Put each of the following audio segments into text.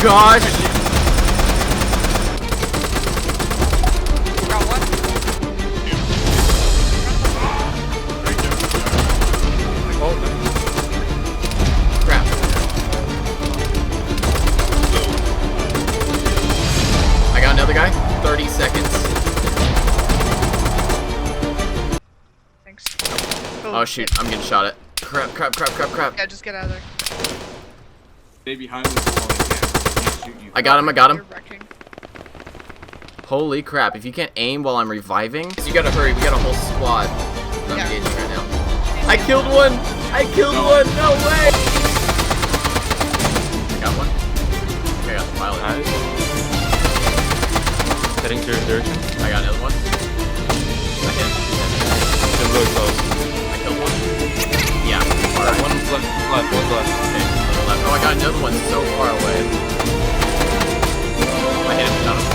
gosh! Got one. Oh, nice. Crap. I got another guy. 30 seconds. Thanks. Oh shoot, I'm getting shot at. Crap, crap, crap, crap, crap. Yeah, just get out of there. Stay behind this wall. He can't shoot you. I got him, I got him. You're wrecking. Holy crap, if you can't aim while I'm reviving, you gotta hurry, we got a whole squad. I'm Yeah. engaging right now. I killed one! I killed one! No way! I got one. Okay, I got the pilot. Nice. Heading to your direction. I got another one. I hit him. Been really close. I killed one. Yeah, alright. One's left, one's left. Okay, to the left. Oh, I got another one so far away. I hit him, got him.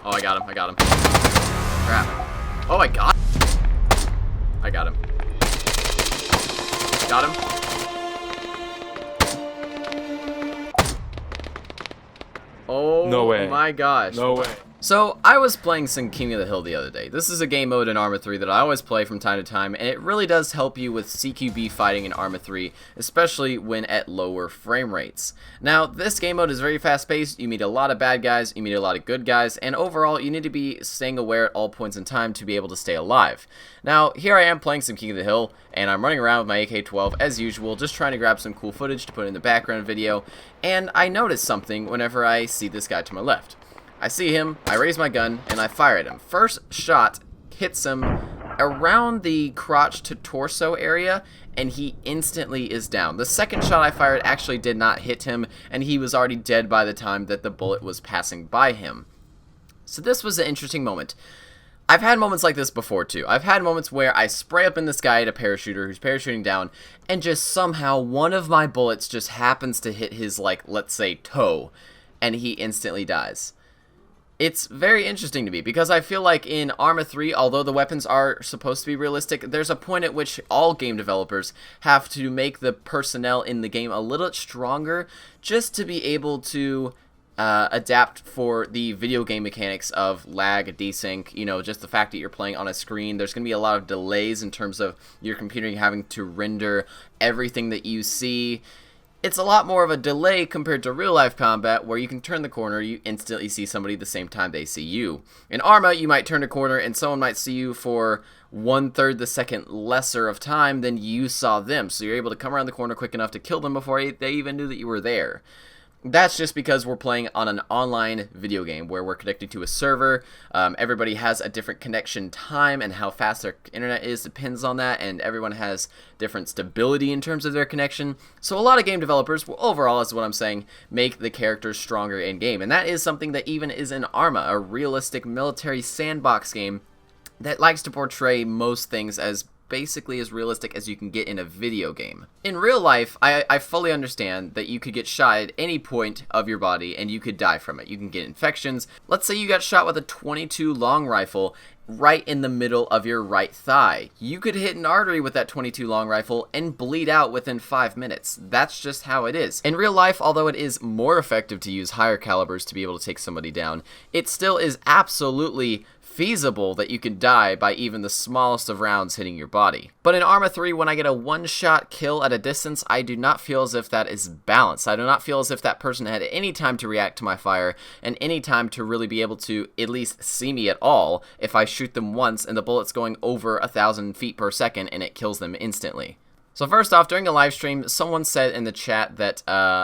Oh, I got him, I got him. Crap. Oh, I got him. I got him. Got him. Oh, No way. My gosh. No way. So, I was playing some King of the Hill the other day. This is a game mode in ArmA 3 that I always play from time to time, and it really does help you with CQB fighting in ArmA 3, especially when at lower frame rates. Now, this game mode is very fast-paced, you meet a lot of bad guys, you meet a lot of good guys, and overall, you need to be staying aware at all points in time to be able to stay alive. Now, here I am playing some King of the Hill, and I'm running around with my AK-12 as usual, just trying to grab some cool footage to put in the background video, and I notice something whenever I see this guy to my left. I see him, I raise my gun, and I fire at him. First shot hits him around the crotch to torso area, and he instantly is down. The second shot I fired actually did not hit him, and he was already dead by the time that the bullet was passing by him. So this was an interesting moment. I've had moments like this before too. I've had moments where I spray up in the sky at a parachuter who's parachuting down, and just somehow one of my bullets just happens to hit his, like, let's say, toe, and he instantly dies. It's very interesting to me because I feel like in ArmA 3, although the weapons are supposed to be realistic, there's a point at which all game developers have to make the personnel in the game a little stronger just to be able to adapt for the video game mechanics of lag, desync, you know, just the fact that you're playing on a screen. There's going to be a lot of delays in terms of your computer having to render everything that you see. It's a lot more of a delay compared to real-life combat, where you can turn the corner, you instantly see somebody the same time they see you. In ArmA, you might turn a corner, and someone might see you for 1/3 the second lesser of time than you saw them, so you're able to come around the corner quick enough to kill them before they even knew that you were there. That's just because we're playing on an online video game where we're connected to a server. Everybody has a different connection time, and how fast their internet is depends on that, and everyone has different stability in terms of their connection. So a lot of game developers, well, overall is what I'm saying, make the characters stronger in game, and that is something that even is in ArmA, a realistic military sandbox game that likes to portray most things as basically as realistic as you can get in a video game. In real life, I fully understand that you could get shot at any point of your body and you could die from it. You can get infections. Let's say you got shot with a .22 long rifle right in the middle of your right thigh. You could hit an artery with that .22 long rifle and bleed out within 5 minutes. That's just how it is. In real life, although it is more effective to use higher calibers to be able to take somebody down, it still is absolutely feasible that you could die by even the smallest of rounds hitting your body. But in ArmA 3, when I get a one-shot kill at a distance, I do not feel as if that is balanced. I do not feel as if that person had any time to react to my fire and any time to really be able to at least see me at all if I shoot them once and the bullet's going over 1,000 feet per second and it kills them instantly. So first off, during a live stream, someone said in the chat that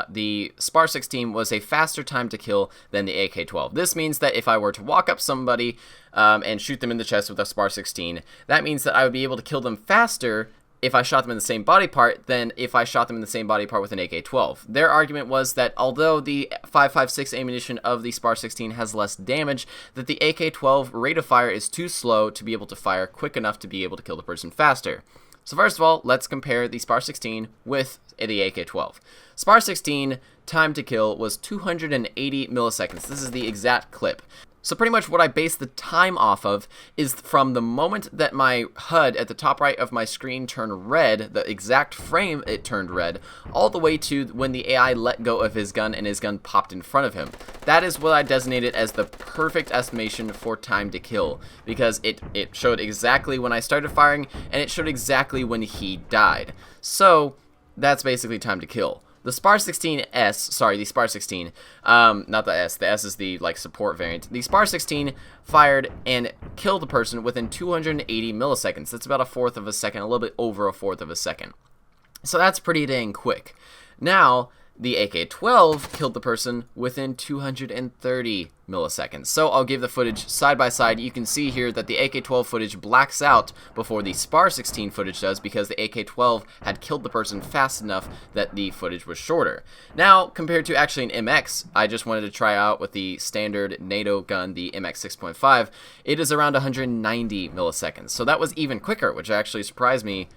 the SPAR 16 was a faster time to kill than the AK-12. This means that if I were to walk up somebody and shoot them in the chest with a SPAR 16, that means that I would be able to kill them faster if I shot them in the same body part than if I shot them in the same body part with an AK-12. Their argument was that although the 5.56 ammunition of the SPAR 16 has less damage, that the AK-12 rate of fire is too slow to be able to fire quick enough to be able to kill the person faster. So first of all, let's compare the SPAR 16 with the AK-12. SPAR 16 time to kill was 280 milliseconds. This is the exact clip. So pretty much what I base the time off of is from the moment that my HUD at the top right of my screen turned red, the exact frame it turned red, all the way to when the AI let go of his gun and his gun popped in front of him. That is what I designated as the perfect estimation for time to kill, because it showed exactly when I started firing, and it showed exactly when he died. So that's basically time to kill. The SPAR 16S, sorry, the SPAR 16, not the S is the, like, support variant. The SPAR 16 fired and killed the person within 280 milliseconds. That's about a fourth of a second, a little bit over a fourth of a second. So that's pretty dang quick. Now, the AK-12 killed the person within 230 milliseconds. So I'll give the footage side by side. You can see here that the AK-12 footage blacks out before the SPAR 16 footage does, because the AK-12 had killed the person fast enough that the footage was shorter. Now, compared to actually an MX, I just wanted to try out with the standard NATO gun, the MX 6.5. It is around 190 milliseconds. So that was even quicker, which actually surprised me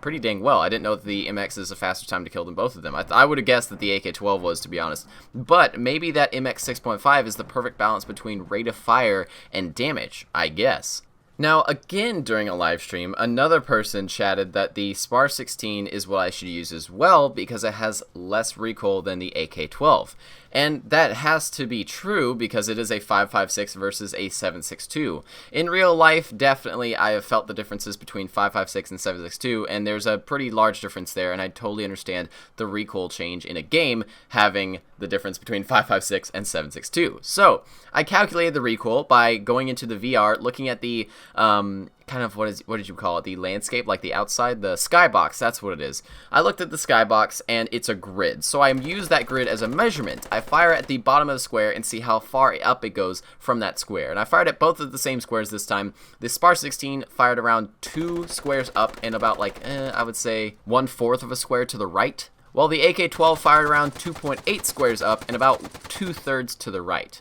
pretty dang well. I didn't know that the MX is a faster time to kill than both of them. I would have guessed that the AK-12 was, to be honest. But maybe that MX 6.5 is the perfect balance between rate of fire and damage, I guess. Now, again, during a live stream, another person chatted that the SPAR 16 is what I should use as well because it has less recoil than the AK-12. And that has to be true because it is a 5.56 versus a 7.62. In real life, definitely, I have felt the differences between 5.56 and 7.62, and there's a pretty large difference there, and I totally understand the recoil change in a game having the difference between 5.56 and 7.62. So, I calculated the recoil by going into the VR, looking at the kind of, what did you call it, the landscape, like the outside, the skybox, that's what it is. I looked at the skybox, and it's a grid, so I use that grid as a measurement. I fire at the bottom of the square and see how far up it goes from that square, and I fired at both of the same squares this time. The SPAR 16 fired around 2 squares up and about, like, I would say 1/4 of a square to the right, while the AK-12 fired around 2.8 squares up and about 2/3 to the right.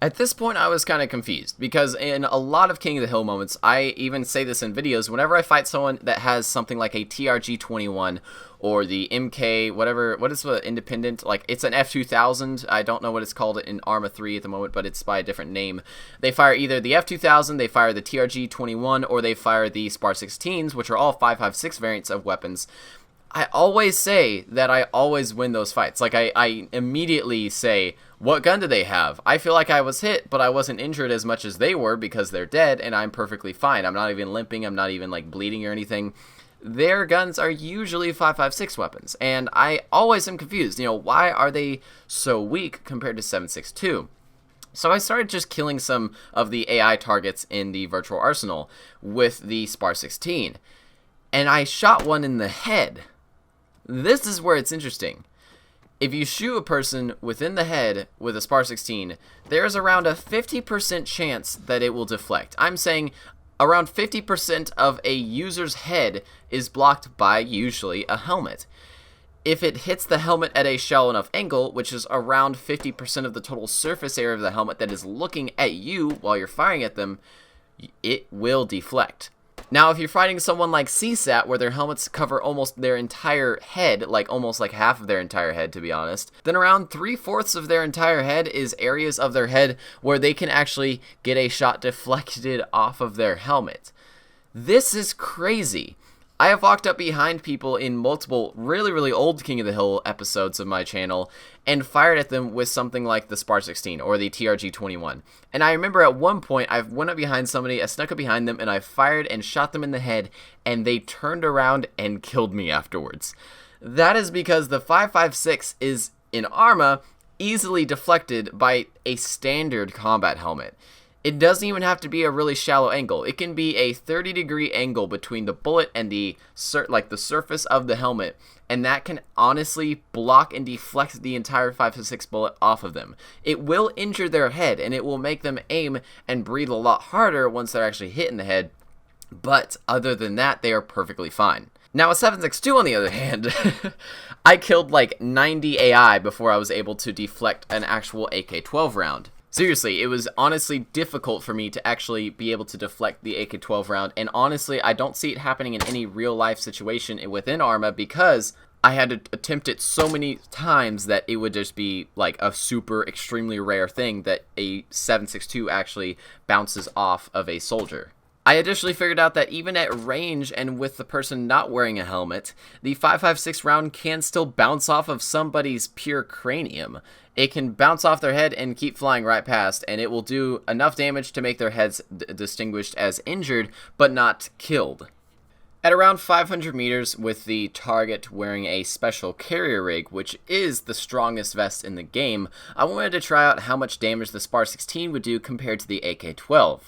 At this point, I was kind of confused, because in a lot of King of the Hill moments, I even say this in videos, whenever I fight someone that has something like a TRG-21 or the MK, whatever, what is the independent, like, it's an F2000, I don't know what it's called in ArmA 3 at the moment, but it's by a different name. They fire either the F2000, they fire the TRG-21, or they fire the SPAR 16s, which are all 5.56 variants of weapons. I always say that I always win those fights. Like, I immediately say, what gun do they have? I feel like I was hit, but I wasn't injured as much as they were because they're dead, and I'm perfectly fine. I'm not even limping. I'm not even, like, bleeding or anything. Their guns are usually 5.56 weapons, and I always am confused. You know, why are they so weak compared to 7.62? So I started just killing some of the AI targets in the virtual arsenal with the SPAR 16, and I shot one in the head. This is where it's interesting. If you shoot a person within the head with a SPAR 16, there's around a 50% chance that it will deflect. I'm saying around 50% of a user's head is blocked by usually a helmet. If it hits the helmet at a shallow enough angle, which is around 50% of the total surface area of the helmet that is looking at you while you're firing at them, it will deflect. Now, if you're fighting someone like CSAT, where their helmets cover almost their entire head, like almost like half of their entire head, to be honest, then around 3/4 of their entire head is areas of their head where they can actually get a shot deflected off of their helmet. This is crazy. I have walked up behind people in multiple really, really old King of the Hill episodes of my channel and fired at them with something like the SPAR 16 or the TRG-21. And I remember at one point, I went up behind somebody, I snuck up behind them, and I fired and shot them in the head, and they turned around and killed me afterwards. That is because the 5.56 is, in ArmA, easily deflected by a standard combat helmet. It doesn't even have to be a really shallow angle. It can be a 30-degree angle between the bullet and the surface of the helmet, and that can honestly block and deflect the entire 5.56 bullet off of them. It will injure their head, and it will make them aim and breathe a lot harder once they're actually hit in the head, but other than that, they are perfectly fine. Now, a 7.62, on the other hand, I killed like 90 AI before I was able to deflect an actual AK-12 round. Seriously, it was honestly difficult for me to actually be able to deflect the AK-12 round, and honestly, I don't see it happening in any real-life situation within ArmA because I had to attempt it so many times that it would just be like a super extremely rare thing that a 7.62 actually bounces off of a soldier. I additionally figured out that even at range and with the person not wearing a helmet, the 5.56 round can still bounce off of somebody's pure cranium. It can bounce off their head and keep flying right past, and it will do enough damage to make their heads distinguished as injured, but not killed. At around 500 meters, with the target wearing a special carrier rig, which is the strongest vest in the game, I wanted to try out how much damage the SPAR 16 would do compared to the AK-12.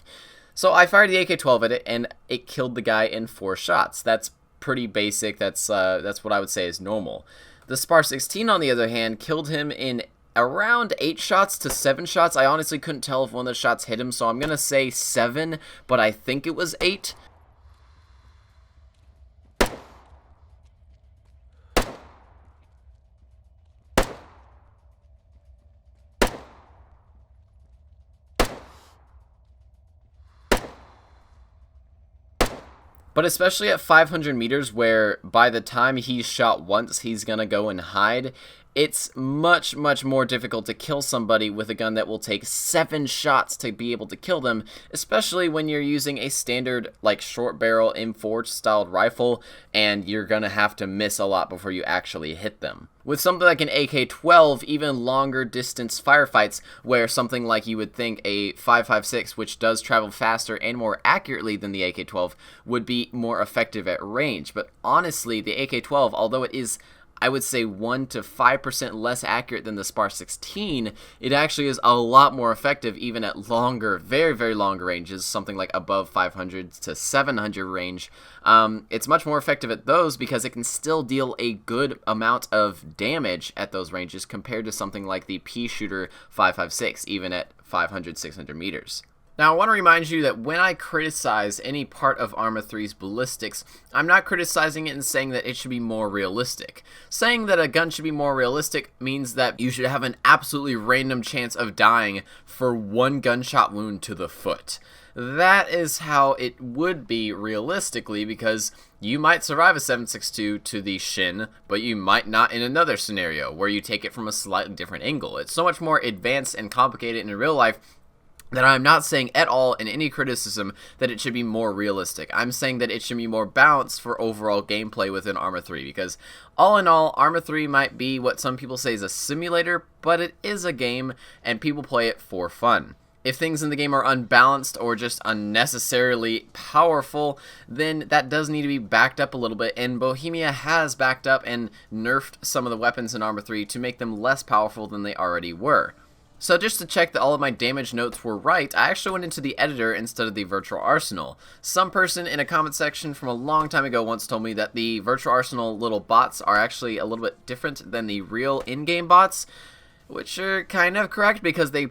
So I fired the AK-12 at it, and it killed the guy in 4 shots. That's pretty basic. That's what I would say is normal. The SPAR 16, on the other hand, killed him in around 8 shots to 7 shots. I honestly couldn't tell if one of the shots hit him, so I'm going to say 7, but I think it was 8. But especially at 500 meters, where by the time he's shot once, he's gonna go and hide, it's much, much more difficult to kill somebody with a gun that will take 7 shots to be able to kill them, especially when you're using a standard, like, short barrel M4 styled rifle, and you're gonna have to miss a lot before you actually hit them. With something like an AK-12, even longer distance firefights, where something like you would think a 5.56, which does travel faster and more accurately than the AK-12, would be more effective at range. But honestly, the AK-12, although it is, I would say, 1 to 5% less accurate than the SPAR 16, it actually is a lot more effective even at longer, very, very long ranges, something like above 500 to 700 range. It's much more effective at those because it can still deal a good amount of damage at those ranges compared to something like the pea shooter 5.56, even at 500, 600 meters. Now, I want to remind you that when I criticize any part of ArmA 3's ballistics, I'm not criticizing it and saying that it should be more realistic. Saying that a gun should be more realistic means that you should have an absolutely random chance of dying for 1 gunshot wound to the foot. That is how it would be realistically, because you might survive a 7.62 to the shin, but you might not in another scenario where you take it from a slightly different angle. It's so much more advanced and complicated in real life that I'm not saying at all in any criticism that it should be more realistic. I'm saying that it should be more balanced for overall gameplay within ArmA 3, because all in all, ArmA 3 might be what some people say is a simulator, but it is a game, and people play it for fun. If things in the game are unbalanced or just unnecessarily powerful, then that does need to be backed up a little bit, and Bohemia has backed up and nerfed some of the weapons in ArmA 3 to make them less powerful than they already were. So just to check that all of my damage notes were right, I actually went into the editor instead of the virtual arsenal. Some person in a comment section from a long time ago once told me that the virtual arsenal little bots are actually a little bit different than the real in-game bots, which are kind of correct because they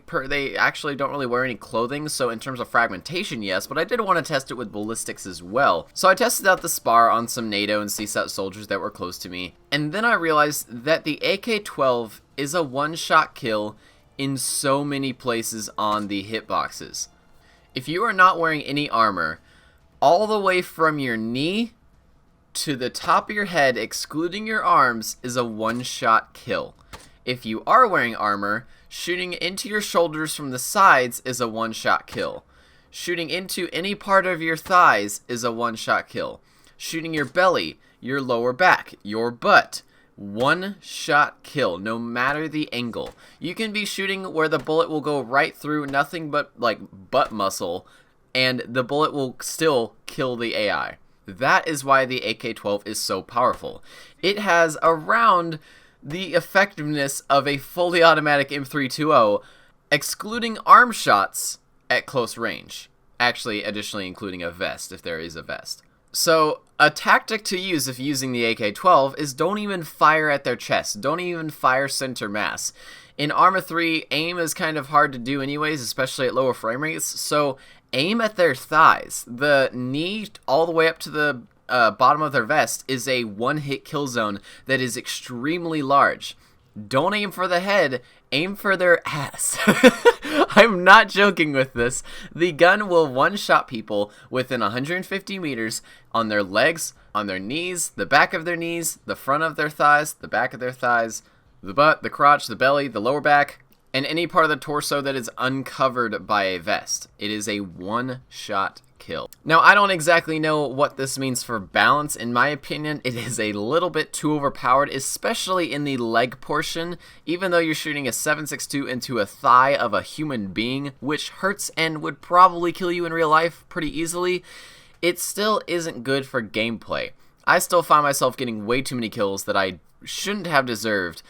actually don't really wear any clothing, so in terms of fragmentation, yes, but I did want to test it with ballistics as well. So I tested out the SPAR on some NATO and CSAT soldiers that were close to me, and then I realized that the AK-12 is a one-shot kill in so many places on the hitboxes. If you are not wearing any armor, all the way from your knee to the top of your head, excluding your arms, is a one-shot kill. If you are wearing armor, shooting into your shoulders from the sides is a one-shot kill. Shooting into any part of your thighs is a one-shot kill. Shooting your belly, your lower back, your butt, one-shot kill, no matter the angle. You can be shooting where the bullet will go right through nothing but like butt muscle, and the bullet will still kill the AI. That is why the AK-12 is so powerful. It has around the effectiveness of a fully automatic M320, excluding arm shots at close range. Actually, additionally including a vest, if there is a vest. So, a tactic to use if using the AK-12 is don't even fire at their chest. Don't even fire center mass. In ArmA 3, aim is kind of hard to do anyways, especially at lower frame rates, so aim at their thighs. The knee all the way up to the bottom of their vest is a one-hit kill zone that is extremely large. Don't aim for the head, aim for their ass. I'm not joking with this. The gun will one-shot people within 150 meters on their legs, on their knees, the back of their knees, the front of their thighs, the back of their thighs, the butt, the crotch, the belly, the lower back, and any part of the torso that is uncovered by a vest. It is a one-shot kill. Now, I don't exactly know what this means for balance. In my opinion, it is a little bit too overpowered, especially in the leg portion. Even though you're shooting a 7.62 into a thigh of a human being, which hurts and would probably kill you in real life pretty easily, it still isn't good for gameplay. I still find myself getting way too many kills that I shouldn't have deserved,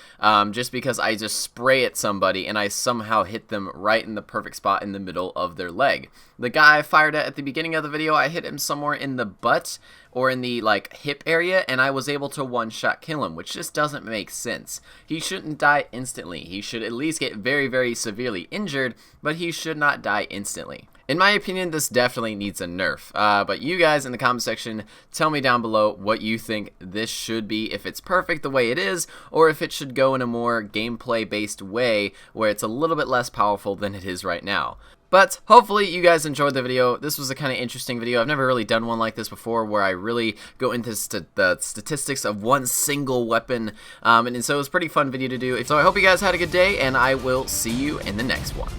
just because I just spray at somebody and I somehow hit them right in the perfect spot in the middle of their leg. The guy I fired at the beginning of the video, I hit him somewhere in the butt or in the like hip area, and I was able to one-shot kill him, which just doesn't make sense. He shouldn't die instantly. He should at least get very, very severely injured, but he should not die instantly. In my opinion, this definitely needs a nerf, but you guys in the comment section, tell me down below what you think this should be, if it's perfect the way it is, or if it should go in a more gameplay-based way where it's a little bit less powerful than it is right now. But hopefully you guys enjoyed the video. This was a kind of interesting video. I've never really done one like this before where I really go into the statistics of one single weapon, and so it was a pretty fun video to do. So I hope you guys had a good day, and I will see you in the next one.